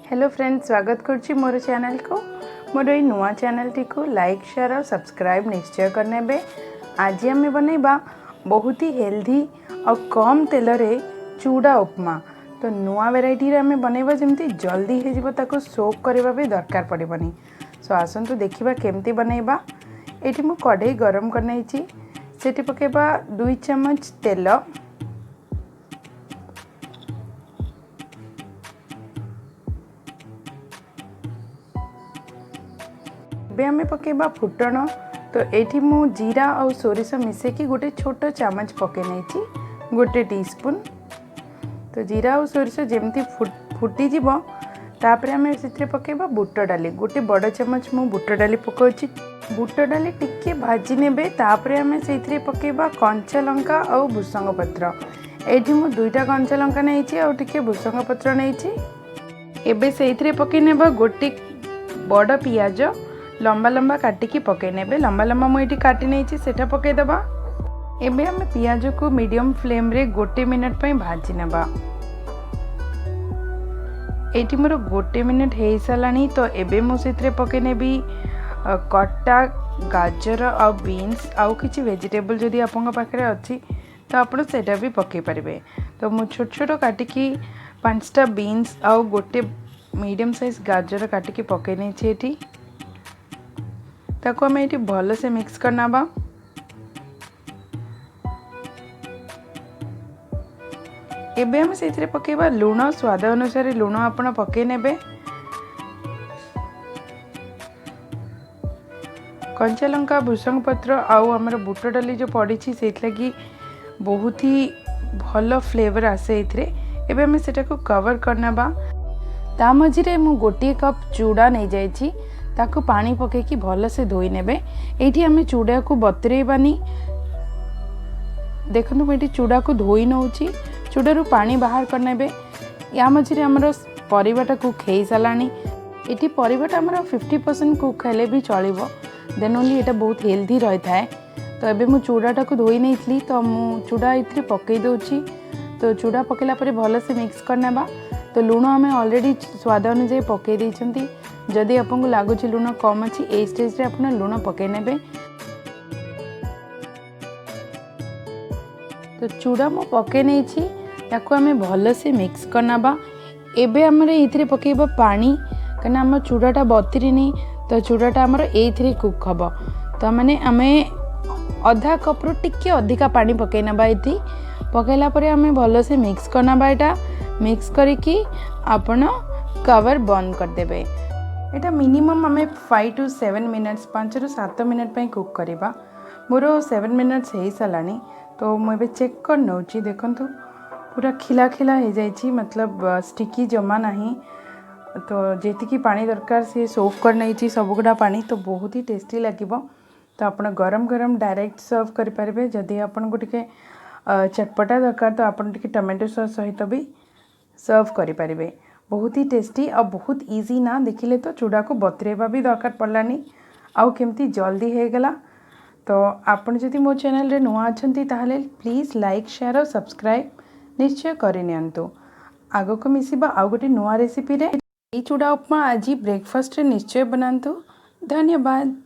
Hello friends, स्वागत करुच्ची मोर channel को। मोर ये नुआ चैनल टी को लाइक शेयर और सब्सक्राइब निश्चय करने। आज आम बनैबा बहुत ही हेल्दी और कम तेल रे चूड़ा उपमा। तो नुआ वेराइटी रे आम बनैबा जमती जल्दी हो सोक करबा भी दरकार पड़बनी। सो आसतु देखिबा केमती बनैबा। एठी मु कढ़ई गरम करने सेठी पकेबा 2 चम्मच तेल। बे आम पकेबा फुटण। तो ये मु जीरा और सोरिष मिसेकी गोटे छोट चामच पके नहीं गोटे टीस्पून। तो जीरा और सोरिष जमती फुटी जीव तापर आम से पकेबा बुट डाली। गोटे बड़ चामच मु बुट डाली पकाउची। बुट डाली टिके भाजी नेबे तापर आम से पकेबा कंचा लंका और भुसंग पत्र। ये मु 2टा कंचा लंका नहीं और टिके भुसंग पत्र नहीं। एबे से पके नेबा गोटे बड़ पियाज लंबा लंबा काटिकी पके नेबे। लंबा लंबा मुझे काटी नहीं सेटा पकेदबा। एबे आम पियाज को मीडियम फ्लेम रे गोटे मिनट पे भाजी नेबा। एटी मोर गोटे मिनट हो सारानी। तो एबे मु से पके नेबी कटा गाजर और बीन्स आउ किछि वेजिटेबल जदि आपन पाखरे अछि तो आपन सेटा भी पके परिबे। तो मु छोट छोट काटिकी 5टा बीन्स आउ गोटे मीडियम साइज गाजर काटिकी पके नहीं एटी। ताको हमें ये भल से मिक्स करना बा। एबे हम से पकेबा लुण। स्वाद अनुसार लुण आपण पके नेबे। कंचा लंका भुसंग पत्र आउ हमर बुट डाली जो पड़ी से लगी बहुत ही भल फ्लेवर आसे इथरे। एबे हम सेटा को कवर करना बा। ता मझिरे मु गोटे कप चूड़ा नहीं जाइछि ताकू पानी पकेकी भल से धोई नेबे। एठी हमें चूड़ा को बतरेबानी। देखो मुझे चूड़ा को धोई नौची। चूड़ारू पानी बाहर कर नेबे। या मझिरे हमर परिबाटा कुक हो सारानी। एठी परिबाटा हमर 50% कुक हेले भी चलिबो। देन ओनली एटा बहुत हेल्दी रही थाए। तो एबे मु चूड़ाटा को धोई नहीं थी तो मु चूड़ा इथरे पकई दोची। तो चूड़ा पकेला परे भल से मिक्स करनेबा। तो लुण आम ऑलरेडी स्वाद अनुसार पकई देइछंती। जदि आपको लगुच लुण कम अच्छी ए स्टेज रे आपन लुण पकई नेबे। तो चूड़ा मु पकई नहीं ताको आम भल से मिक्स करना बा। एबे हमरे इथरे पकेबा पानी कना हम चूड़ाटा बतरी नहीं। तो चूड़ाटा हमर एथरे कुक हबो। तो माने आमे आधा कप रो टिके अधिका पानी पकई नबा। एथि पकेला परे आमे भल से मिक्स करना बा। एटा मिक्स करिकी आपण कवर बंद कर देबे। एटा मिनिमम आम 5 to 7 मिनट्स 5 ରୁ 7 मिनट पे कुक करवा। मोर 7 मिनट्स हो सारानी। तो मुझे चेक कर नौची। देखंतु पूरा खिला खिला हो जाइए, मतलब स्टिकी जमा नहीं। तो जेतिकी पानी दरकार से सोक कर नहीं सबगुड़ा पानी। तो बहुत ही टेस्टी लगे। तो आप गरम गरम डायरेक्ट सर्व करें। जदि आपन को टिके चटपटा दरकार तो आपन टिके टमाटो सॉस सहित भी सर्व करें। बहुत ही टेस्टी और बहुत इजी ना। देखिले तो चूड़ा को बतरेबा भी दरकार पड़लानी। आउ केमती जल्दी हो गला। तो आपन जदि मो चैनल रे नुआ अछंती ताहले प्लीज़ लाइक शेयर और सब्सक्राइब निश्चय करनियंतु। आगो को मिसिबा आउ गोटे नुआ रेसिपी रे। चूड़ा उपमा आज ब्रेकफास्ट रे निश्चय बनातु। धन्यवाद।